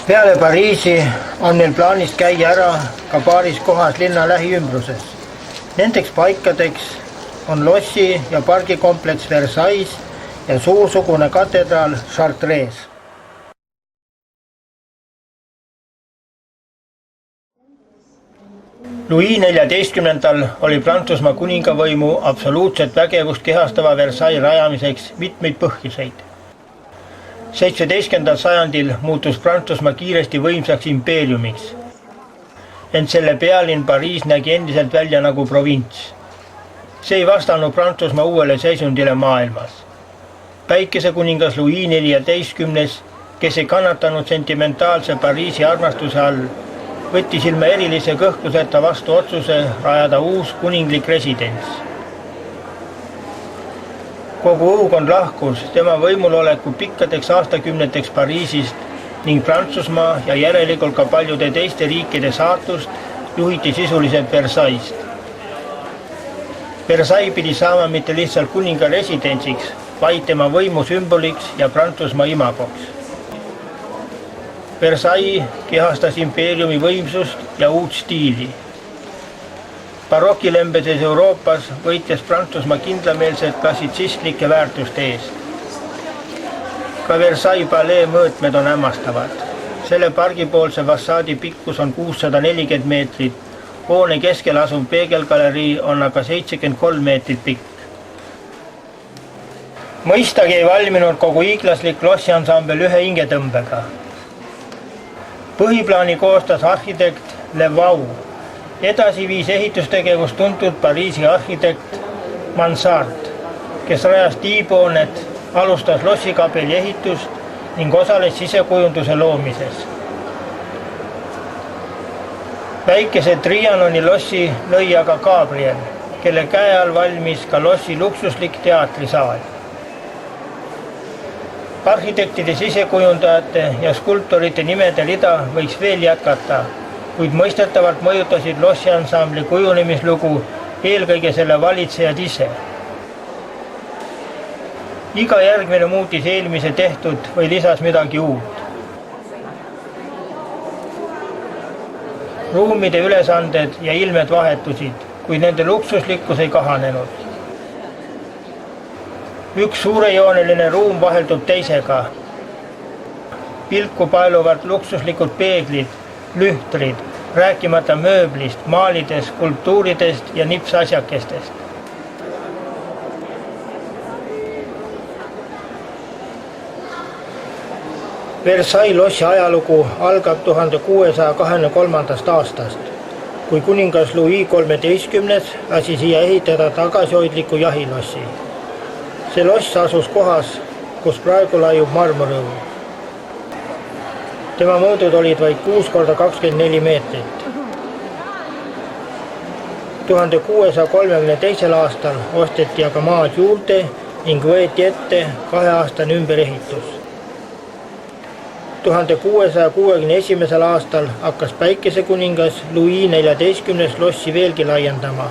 Peale Pariisi on meil plaanis käia ära ka paaris kohas linna lähiümbruses. Nendeks paikadeks on lossi ja pargikompleks Versailles ja suursugune katedraal Chartres. Louis XIV oli Prantsusmaa kuningavõimu absoluutset vägevust kehastava Versailles rajamiseks mitmeid põhjuseid. 17. sajandil muutus Prantsusmaa kiiresti võimsaks impeeriumiks, ent selle pealinn Pariis nägi endiselt välja nagu provints. See ei vastanud Prantsusmaa uuele seisundile maailmas. Päikesekuningas Louis XIV, kes ei kannatanud sentimentaalse Pariisi armastuse all, võttis ilma erilise kõhkluseta vastu otsuse rajada uus kuninglik residents. Kogu õukond lahkus tema võimuloleku pikkadeks aastakümneteks Pariisist ning Prantsusmaa ja järelikult ka paljude teiste riikide saatust juhiti sisuliselt Versailles'st. Versailles pidi saama mitte lihtsalt kuninga residentsiks, vaid tema võimu sümboliks ja Prantsusmaa imagoks. Versailles kehastas impeeriumi võimsust ja uut stiili. Barokilembeses Euroopas võitles Prantsusmaa kindlameelselt klassitsistlike väärtuste eest. Ka Versailles palee mõõtmed on hämmastavad. Selle pargipoolse fassaadi pikkus on 640 meetrit, hoone keskel asuv peegelgalerii on aga 73 meetrit pikk. Mõistagi ei valminud kogu hiiglaslik lossiansambel ühe hingetõmbega. Põhiplaani koostas arhitekt Le Vau. Edasi viis ehitustegevust tuntud Pariisi arhitekt Mansart, kes rajas tiibhoonet, alustas lossikabeli ehitust ning osales sisekujunduse loomises. Väikese Trianoni lossi lõi aga Gabriel, kelle käe all valmis ka lossi luksuslik teatrisaal. Arhitektide, sisekujundajate ja skulptorite nimede rida võiks veel jätkata, kuid mõistetavalt mõjutasid lossiansambli kujunemislugu eelkõige selle valitsejad ise. Iga järgmine muutis eelmise tehtud või lisas midagi uut. Ruumide ülesanded ja ilmed vahetusid, kuid nende luksuslikkus ei kahanenud. Üks suurejooneline ruum vaheldub teisega. Pilku paeluvad luksuslikud peeglid, lühtrid, rääkimata mööblist, maalidest, skulptuuridest ja nipsasjakestest. Versailles lossi ajalugu algab 1623. aastast, kui kuningas Louis XIII lasi siia ehitada tagasihoidliku jahilossi. See loss asus kohas, kus praegu laiub marmorõu. Tema mõõdud olid vaid 6x24 meetrit. 1632. aastal osteti aga maad juurde ning võeti ette 2-aastane ümberehitus. 1661. aastal hakkas päikesekuningas Louis XIV lossi veelgi laiendama,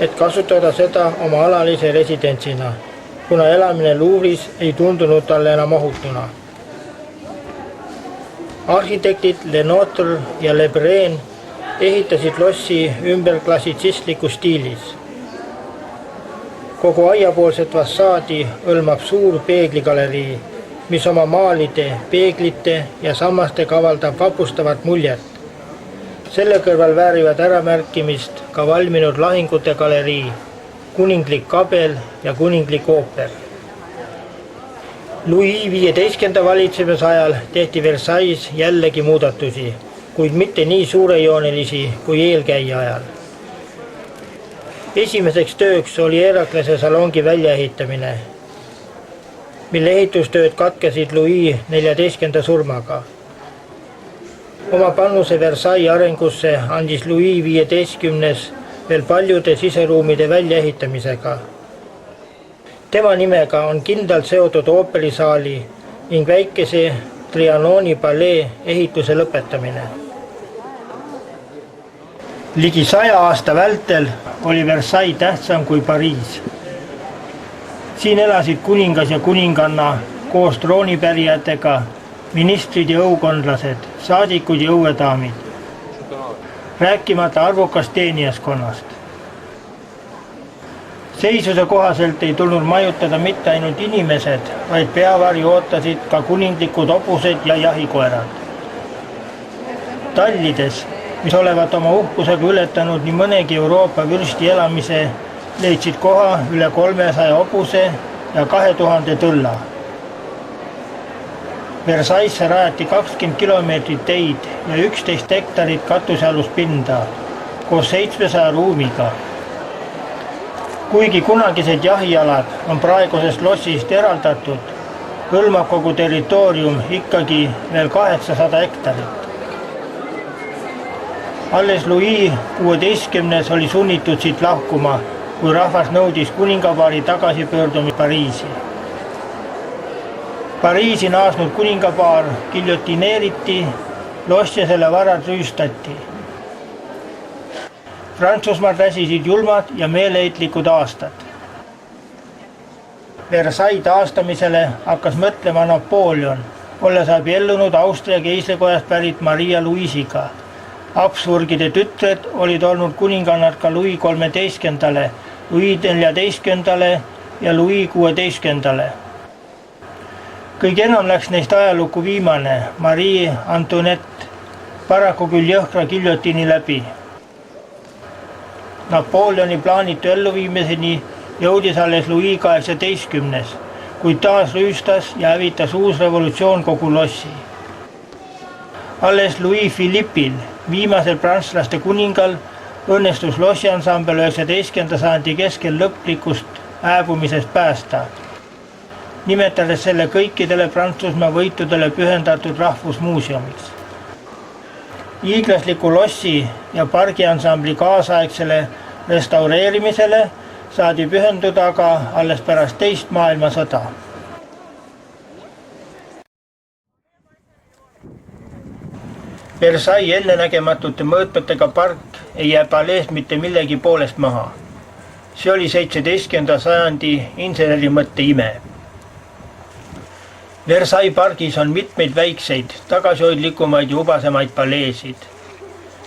et kasutada seda oma alalise residentsina, kuna elamine Louvre'is ei tundunud talle enam ohutuna. Arhitektid Lenotre ja Le Brun ehitasid lossi ümber klassitsistlikus stiilis. Kogu aiapoolset fassaadi hõlmab suur peegligalerii, mis oma maalide, peeglite ja sammastega avaldab vapustavat muljet. Selle kõrval väärivad äramärkimist ka valminud lahingute galerii, kuninglik kabel ja kuninglik ooper. Louis XV valitsemise ajal tehti Versailles jällegi muudatusi, kuid mitte nii suurejoonelisi kui eelkäija ajal. Esimeseks tööks oli Heraklese salongi väljaehitamine, mille ehitustööd katkesid Louis XIV surmaga. Oma panuse Versailles arengusse andis Louis XV veel paljude siseruumide väljaehitamisega. Tema nimega on kindlalt seotud ooperisaali ning väikese Trianoni palee ehituse lõpetamine. Ligi 100 aasta vältel oli Versailles tähtsam kui Pariis. Siin elasid kuningas ja kuninganna koos troonipärijatega ministrid ja õukondlased, saadikud ja õuedaamid, rääkimata arvukast teenijaskonnast. Seisuse kohaselt ei tulnud majutada mitte ainult inimesed, vaid peavarju ootasid ka kuninglikud hobused ja jahikoerad. Tallides, mis olevat oma uhkusega ületanud nii mõnegi Euroopa vürsti elamise, leidsid koha üle 300 hobuse ja 2000 tõlla. Versaillesse rajati 20 kilomeetrit teid ja 11 hektarit katusealust pinda koos 700 ruumiga. Kuigi kunagised jahialad on praegusest lossist eraldatud, hõlmab kogu territoorium ikkagi veel 800 hektarit. Alles Louis XVI oli sunnitud siit lahkuma, kui rahvas nõudis kuningapaari tagasipöördumist Pariisi. Pariisi naasnud kuningapaar giljotineeriti, loss ja selle varad rüüstati. Prantsusmaal räsisid julmad ja meeleheitlikud aastad. Versailles taastamisele hakkas mõtlema Napoleon, olles abiellunud Austria keisrikojast pärit Maria Louisiga. Habsburgide tütred olid olnud kuningannad ka Louis XIII, Louis XIV ja Louis XVI. Kõige enam läks neist ajalukku viimane, Marie Antoinette, paraku küll jõhkra giljotiini läbi. Napoleoni plaanitu elluviimiseni jõudis alles Louis XVIII, kuid taas rüüstas ja hävitas uus revolutsioon kogu lossi. Alles Louis Philippil, viimasel prantslaste kuningal, õnnestus lossiansambel 19. sajandi keskel lõplikust hääbumisest päästa, nimetades selle kõikidele Prantsusmaa võitudele pühendatud rahvusmuuseumiks. Hiiglasliku lossi ja pargiansambli kaasaegsele restaureerimisele saadi pühenduda aga alles pärast teist maailmasõda. Versailles ennenägematute mõõtmetega park ei jää paleest mitte millegi poolest maha. See oli 17. sajandi inseneri mõtte ime. Versailles pargis on mitmeid väikseid, tagasihoidlikumaid ja ubasemaid paleesid.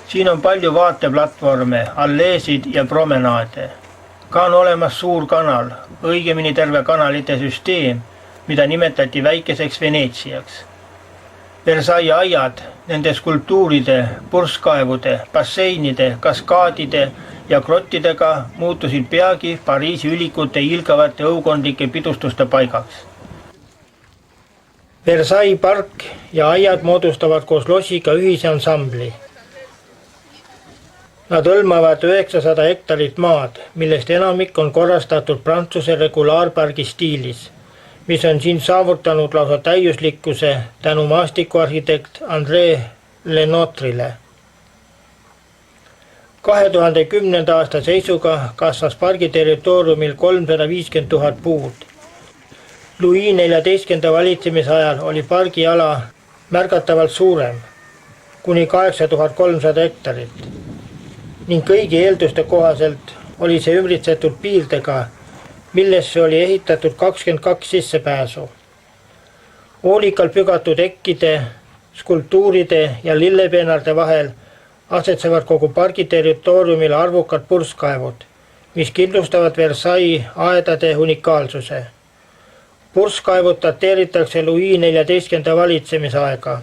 Siin on palju vaateplatvorme, alleesid ja promenaade. Ka on olemas suur kanal, õigemini terve kanalite süsteem, mida nimetati väikeseks Veneetsiaks. Versailles aiad, nende skulptuuride, purskkaevude, basseinide, kaskaadide ja grottidega muutusid peagi Pariisi ülikute ilgavate õukondlike pidustuste paigaks. Versailles park ja aiad moodustavad koos lossiga ühise ansambli. Nad hõlmavad 900 hektarit maad, millest enamik on korrastatud Prantsuse regulaarpargi stiilis, mis on siin saavutanud lausa täiuslikkuse tänu maastikuarhitekt André Lenotrile. 2010. aasta seisuga kasvas pargi territooriumil 350 000 puud. Louis XIV valitsemise ajal oli pargi ala märgatavalt suurem, kuni 8300 hektarit, ning kõigi eelduste kohaselt oli see ümbritsetud piirdega, millesse oli ehitatud 22 sissepääsu. Hoolikalt pügatud ekkide, skulptuuride ja lillepeenarde vahel asetsevad kogu pargi territooriumil arvukad purskkaevud, mis kindlustavad Versailles aedade unikaalsuse. Purskkaevud dateeritakse Louis XIV valitsemise aega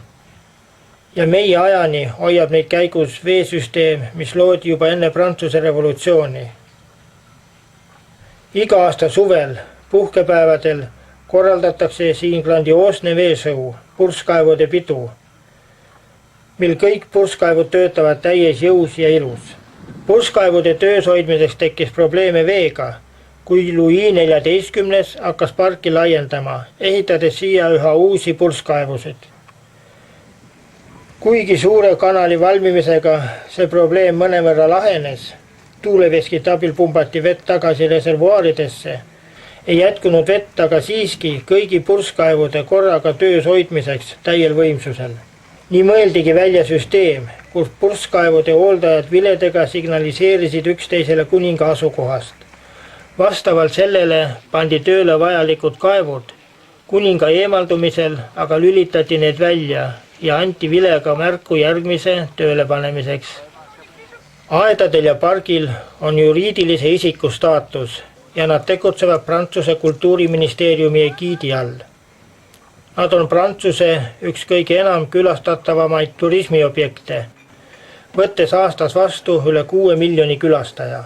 ja meie ajani hoiab neid käigus veesüsteem, mis loodi juba enne Prantsuse revolutsiooni. Iga aasta suvel, puhkepäevadel korraldatakse siin grandioosne veesõu, purskkaevude pidu, mil kõik purskkaevud töötavad täies jõus ja ilus. Purskkaevude töös hoidmiseks tekkis probleeme veega, kui Louis XIV hakkas parki laiendama, ehitades siia üha uusi purskkaevusid. Kuigi suure kanali valmimisega see probleem mõnevõrra lahenes, tuuleveskite abil pumbati vett tagasi reservuaaridesse, ei jätkunud vett aga siiski kõigi purskkaevude korraga töös hoidmiseks täiel võimsusel. Nii mõeldigi välja süsteem, kus purskkaevude hooldajad viledega signaliseerisid üksteisele kuninga asukohast. Vastavalt sellele pandi tööle vajalikud kaevud, Kuninga eemaldumisel aga lülitati need välja ja anti vilega märku järgmise töölepanemiseks. Aedadel ja pargil on juriidilise isiku staatus ja nad tegutsevad Prantsuse kultuuriministeeriumi egiidi all. Nad on Prantsuse üks kõige enam külastatavamaid turismiobjekte, võttes aastas vastu üle 6 miljoni külastaja.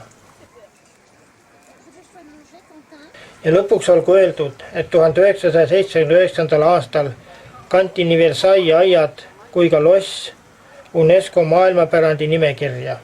Ja lõpuks olgu öeldud, et 1979. aastal kanti nii Versailles aiad kui ka loss UNESCO maailmapärandi nimekirja.